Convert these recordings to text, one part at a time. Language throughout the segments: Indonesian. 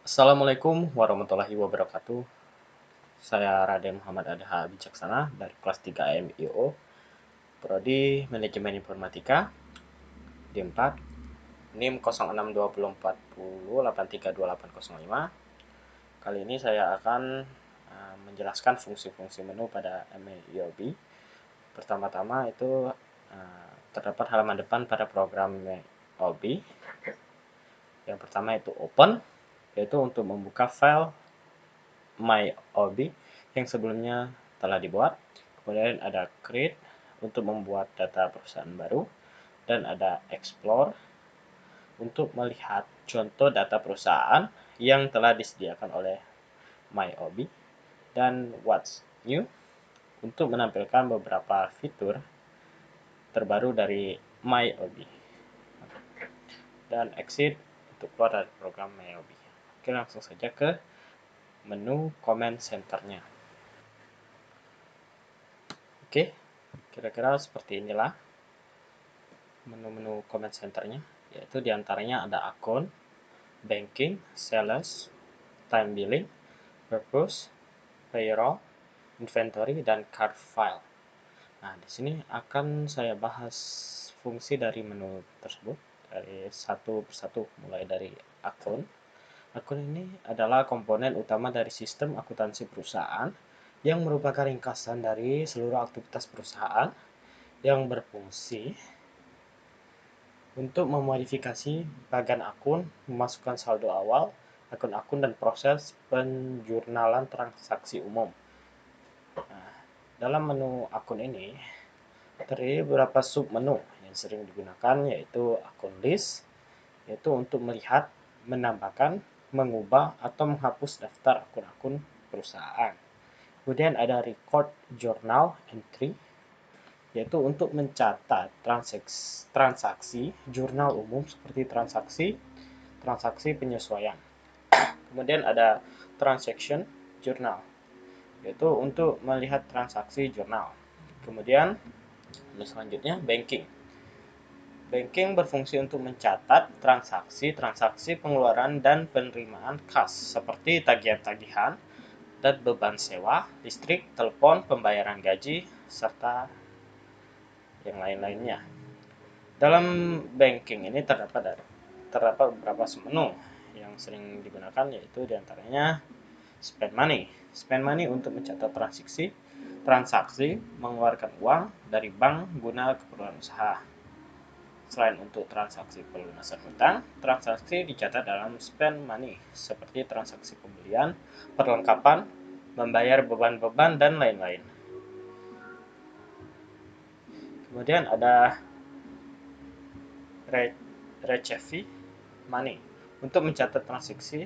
Assalamualaikum warahmatullahi wabarakatuh. Saya Raden Muhammad Adha Bijaksana dari kelas 3 MIO, Prodi Manajemen Informatika, D4, NIM 062040832805. Kali ini saya akan menjelaskan fungsi-fungsi menu pada MIOB. Pertama-tama itu terdapat halaman depan pada program MIOB. Yang pertama itu open, yaitu untuk membuka file MIOB yang sebelumnya telah dibuat. Kemudian ada create untuk membuat data perusahaan baru, dan ada explore untuk melihat contoh data perusahaan yang telah disediakan oleh MIOB, dan what's new untuk menampilkan beberapa fitur terbaru dari MIOB, dan exit untuk keluar dari program MIOB. Oke, langsung saja ke menu command center-nya. Oke, kira-kira seperti inilah menu-menu command center-nya, yaitu diantaranya ada akun, banking, sales, time billing, purpose, payroll, inventory, dan card file. Nah, di sini akan saya bahas fungsi dari menu tersebut dari satu persatu, mulai dari akun. Akun ini adalah komponen utama dari sistem akuntansi perusahaan yang merupakan ringkasan dari seluruh aktivitas perusahaan yang berfungsi untuk memodifikasi bagian akun, memasukkan saldo awal, akun-akun, dan proses penjurnalan transaksi umum. Nah, dalam menu akun ini terdiri beberapa submenu yang sering digunakan, yaitu akun list, yaitu untuk melihat, menambahkan, mengubah, atau menghapus daftar akun-akun perusahaan. Kemudian ada record journal entry, yaitu untuk mencatat transaksi jurnal umum seperti transaksi penyesuaian. Kemudian ada transaction journal, yaitu untuk melihat transaksi jurnal. Kemudian selanjutnya banking. Banking berfungsi untuk mencatat transaksi pengeluaran dan penerimaan kas seperti tagihan-tagihan dan beban sewa, listrik, telepon, pembayaran gaji, serta yang lain-lainnya. Dalam banking ini terdapat beberapa menu yang sering digunakan, yaitu diantaranya spend money. Spend money untuk mencatat transaksi mengeluarkan uang dari bank guna keperluan usaha. Selain untuk transaksi pelunasan hutang, transaksi dicatat dalam spend money seperti transaksi pembelian, perlengkapan, membayar beban-beban, dan lain-lain. Kemudian ada receive money untuk mencatat transaksi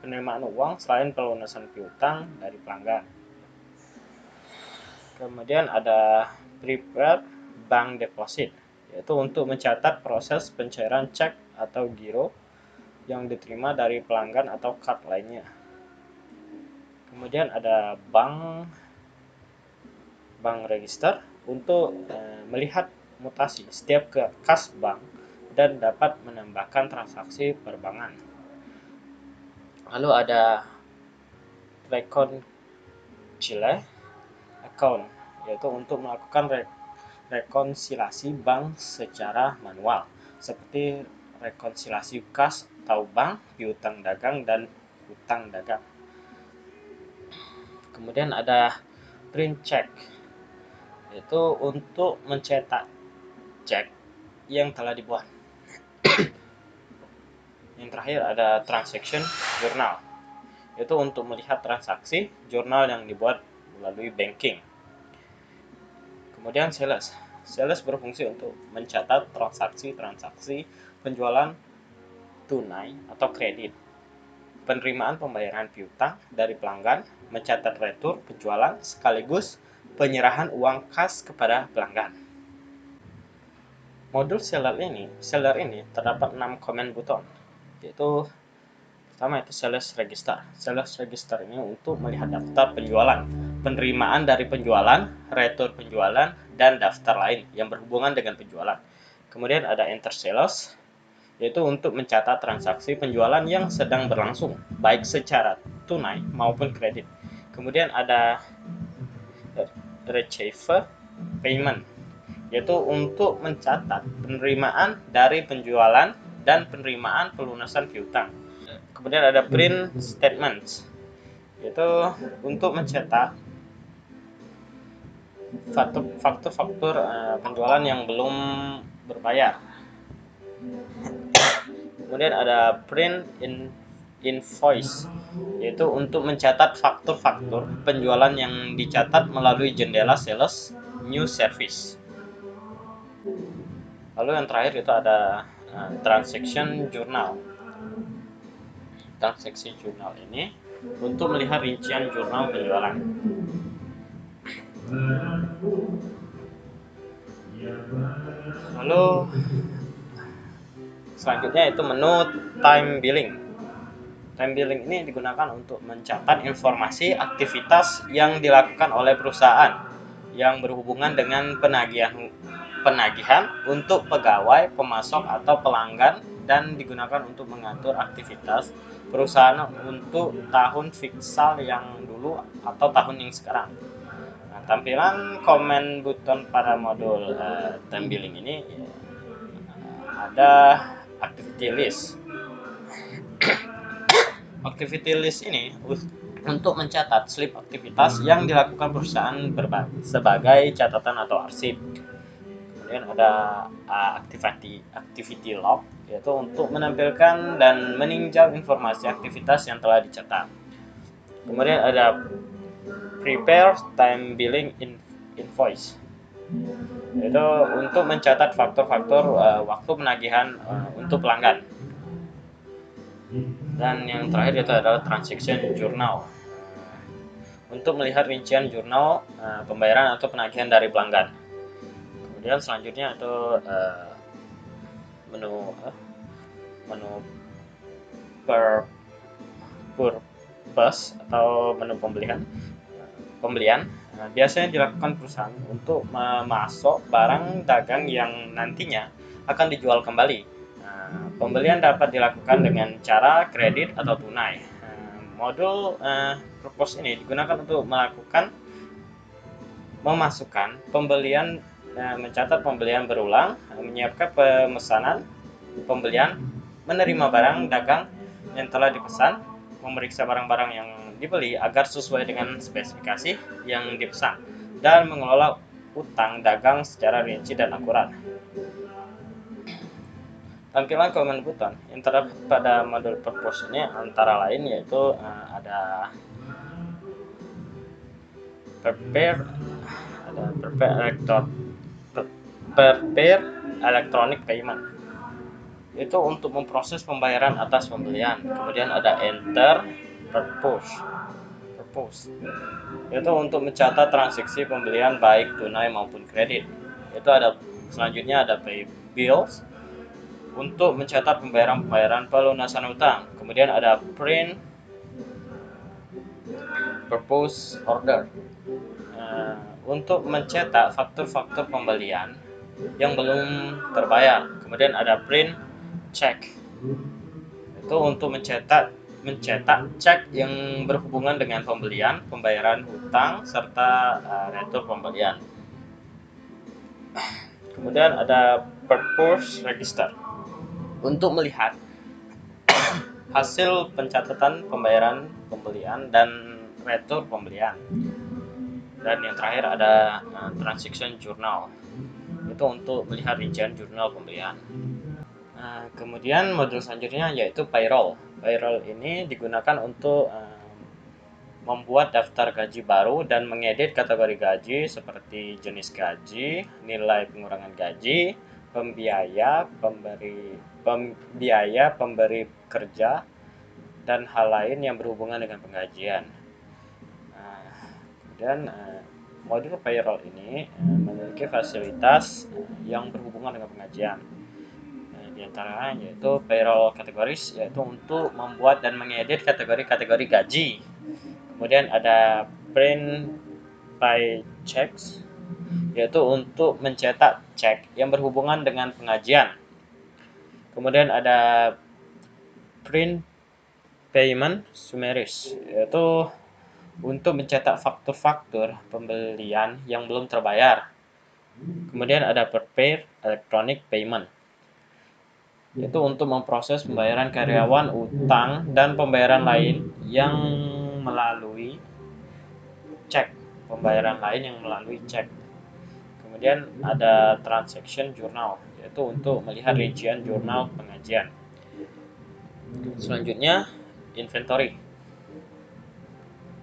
penerimaan uang selain pelunasan piutang dari pelanggan. Kemudian ada prepared bank deposit, yaitu untuk mencatat proses pencairan cek atau giro yang diterima dari pelanggan atau card lainnya. Kemudian ada bank register untuk melihat mutasi setiap kas bank dan dapat menambahkan transaksi perbankan. Lalu ada reconcile account, yaitu untuk melakukan rekonsiliasi bank secara manual, seperti rekonsiliasi kas atau bank, piutang dagang, dan hutang dagang. Kemudian ada print check, yaitu untuk mencetak cek yang telah dibuat. Yang terakhir ada transaction journal, yaitu untuk melihat transaksi jurnal yang dibuat melalui banking. Kemudian sales berfungsi untuk mencatat transaksi penjualan tunai atau kredit, penerimaan pembayaran piutang dari pelanggan, mencatat retur penjualan, sekaligus penyerahan uang kas kepada pelanggan. Modul seller ini terdapat 6 command button, yaitu pertama itu sales register. Sales register ini untuk melihat daftar penjualan, penerimaan dari penjualan, retur penjualan, dan daftar lain yang berhubungan dengan penjualan. Kemudian ada enter sales, yaitu untuk mencatat transaksi penjualan yang sedang berlangsung, baik secara tunai maupun kredit. Kemudian ada receiver payment, yaitu untuk mencatat penerimaan dari penjualan dan penerimaan pelunasan piutang. Kemudian ada print statements, yaitu untuk mencetak faktur-faktur penjualan yang belum berbayar. Kemudian ada print invoice, yaitu untuk mencatat faktur-faktur penjualan yang dicatat melalui jendela sales new service. Lalu yang terakhir itu ada transaction journal. Transaksi jurnal ini untuk melihat rincian jurnal penjualan. Lalu selanjutnya itu menu time billing. Time billing ini digunakan untuk mencatat informasi aktivitas yang dilakukan oleh perusahaan yang berhubungan dengan penagihan untuk pegawai, pemasok atau pelanggan, dan digunakan untuk mengatur aktivitas perusahaan untuk tahun fiskal yang dulu atau tahun yang sekarang. Nah, tampilan comment button pada modul time billing ini ada activity list. Activity list ini untuk mencatat slip aktivitas yang dilakukan perusahaan sebagai catatan atau arsip. Kemudian ada activity log, yaitu untuk menampilkan dan meninjau informasi aktivitas yang telah dicatat. Kemudian ada prepare time billing invoice, yaitu untuk mencatat faktor-faktor waktu penagihan untuk pelanggan. Dan yang terakhir itu adalah transaction journal, untuk melihat rincian jurnal pembayaran atau penagihan dari pelanggan. Kemudian selanjutnya itu menu purpose atau menu pembelian. Biasanya dilakukan perusahaan untuk memasok barang dagang yang nantinya akan dijual kembali. Pembelian dapat dilakukan dengan cara kredit atau tunai. Modul purpose ini digunakan untuk memasukkan pembelian, mencatat pembelian berulang, menyiapkan pemesanan pembelian, menerima barang dagang yang telah dipesan, memeriksa barang-barang yang dibeli agar sesuai dengan spesifikasi yang dipesan, dan mengelola utang dagang secara rinci dan akurat. Tampilan comment button yang terdapat pada modul purpose ini antara lain yaitu ada prepare electronic payment, itu untuk memproses pembayaran atas pembelian. Kemudian ada enter purpose, itu untuk mencatat transaksi pembelian baik tunai maupun kredit. Itu ada selanjutnya ada pay bills, untuk mencatat pembayaran pelunasan utang. Kemudian ada print purpose order, untuk mencetak faktur-faktur pembelian yang belum terbayar. Kemudian ada print check, itu untuk mencetak cek yang berhubungan dengan pembelian, pembayaran hutang, serta retur pembelian. Kemudian ada purpose register, untuk melihat hasil pencatatan pembayaran pembelian dan retur pembelian. Dan yang terakhir ada transaction journal, itu untuk melihat rincian jurnal pembelian. Kemudian modul selanjutnya yaitu payroll. Payroll ini digunakan untuk membuat daftar gaji baru dan mengedit kategori gaji seperti jenis gaji, nilai pengurangan gaji, pembiaya pemberi kerja, dan hal lain yang berhubungan dengan penggajian. Kemudian modul payroll ini memiliki fasilitas yang berhubungan dengan penggajian. Di antaranya yaitu payroll categories, yaitu untuk membuat dan mengedit kategori-kategori gaji. Kemudian ada print by checks, yaitu untuk mencetak cek yang berhubungan dengan penggajian. Kemudian ada print payment summaries, yaitu untuk mencetak faktur-faktur pembelian yang belum terbayar. Kemudian ada prepare electronic payment, yaitu untuk memproses pembayaran karyawan, utang, dan pembayaran lain yang melalui cek. Kemudian ada transaction journal, yaitu untuk melihat rincian jurnal pengajian. Selanjutnya, inventory.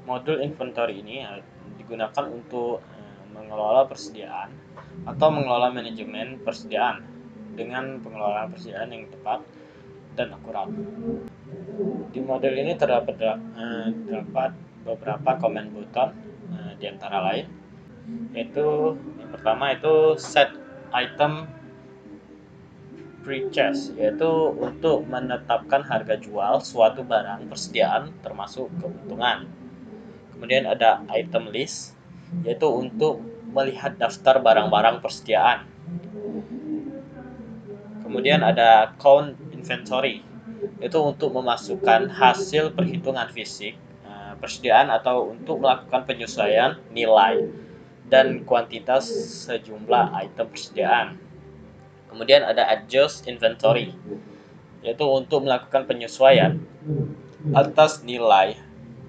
Modul inventory ini digunakan untuk mengelola persediaan atau mengelola manajemen persediaan dengan pengelolaan persediaan yang tepat dan akurat. Di modul ini terdapat beberapa command button, di antara lain, yaitu yang pertama itu set item purchase, yaitu untuk menetapkan harga jual suatu barang persediaan termasuk keuntungan. Kemudian ada item list, yaitu untuk melihat daftar barang-barang persediaan. Kemudian ada count inventory, yaitu untuk memasukkan hasil perhitungan fisik persediaan atau untuk melakukan penyesuaian nilai dan kuantitas sejumlah item persediaan. Kemudian ada adjust inventory, yaitu untuk melakukan penyesuaian atas nilai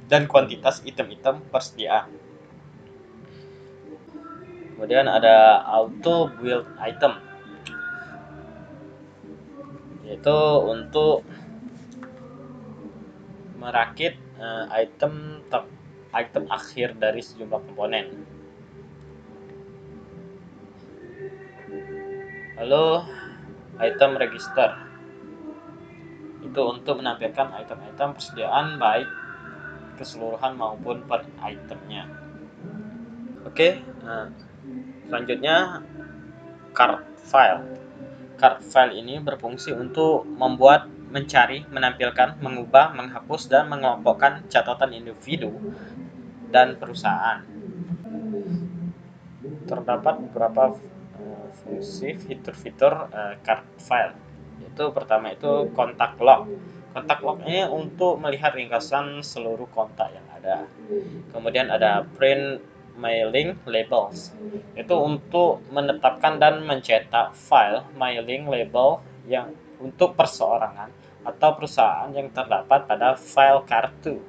dan kuantitas item-item persediaan. Kemudian ada auto build item, yaitu untuk merakit item akhir dari sejumlah komponen. Lalu item register, itu untuk menampilkan item-item persediaan baik keseluruhan maupun per itemnya. Oke, selanjutnya card file. Card file ini berfungsi untuk membuat, mencari, menampilkan, mengubah, menghapus, dan mengelompokkan catatan individu dan perusahaan. Terdapat beberapa fungsi fitur-fitur card file. Itu pertama itu kontak log. Kontak log ini untuk melihat ringkasan seluruh kontak yang ada. Kemudian ada print mailing labels, itu untuk menetapkan dan mencetak file mailing label yang untuk perseorangan atau perusahaan yang terdapat pada file kartu.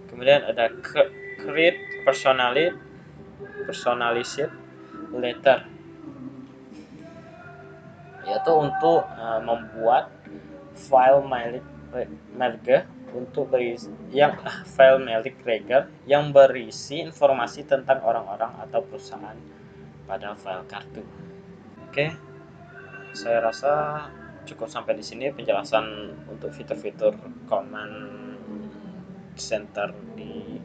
Kemudian ada create personalized letter, yaitu untuk membuat file mailing yang berisi informasi tentang orang-orang atau perusahaan pada file kartu. Oke, saya rasa cukup sampai di sini penjelasan untuk fitur-fitur command center di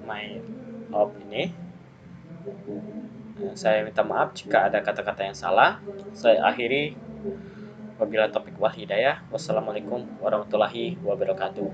MyOp ini. Saya minta maaf jika ada kata-kata yang salah. Saya akhiri. Wabillahi taufiq wal hidayah. Wassalamualaikum warahmatullahi wabarakatuh.